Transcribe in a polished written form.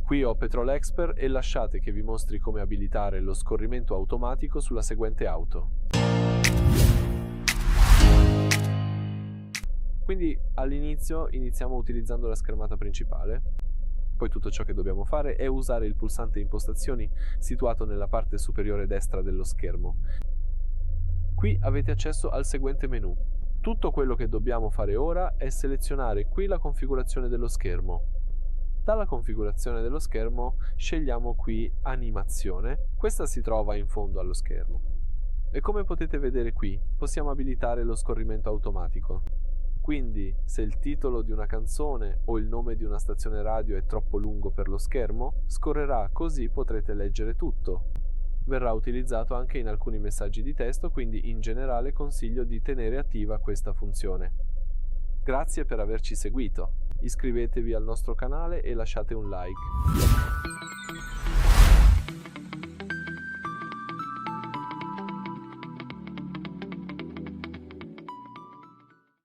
Qui ho Peugeot Expert e lasciate che vi mostri come abilitare lo scorrimento automatico sulla seguente auto. Quindi all'inizio iniziamo utilizzando la schermata principale, poi tutto ciò che dobbiamo fare è usare il pulsante Impostazioni situato nella parte superiore destra dello schermo. Qui avete accesso al seguente menu. Tutto quello che dobbiamo fare ora è selezionare qui la configurazione dello schermo. Dalla configurazione dello schermo scegliamo qui Animazione, questa si trova in fondo allo schermo. E come potete vedere qui, possiamo abilitare lo scorrimento automatico. Quindi, se il titolo di una canzone o il nome di una stazione radio è troppo lungo per lo schermo, scorrerà, così potrete leggere tutto. Verrà utilizzato anche in alcuni messaggi di testo, quindi in generale consiglio di tenere attiva questa funzione. Grazie per averci seguito. Iscrivetevi al nostro canale e lasciate un like.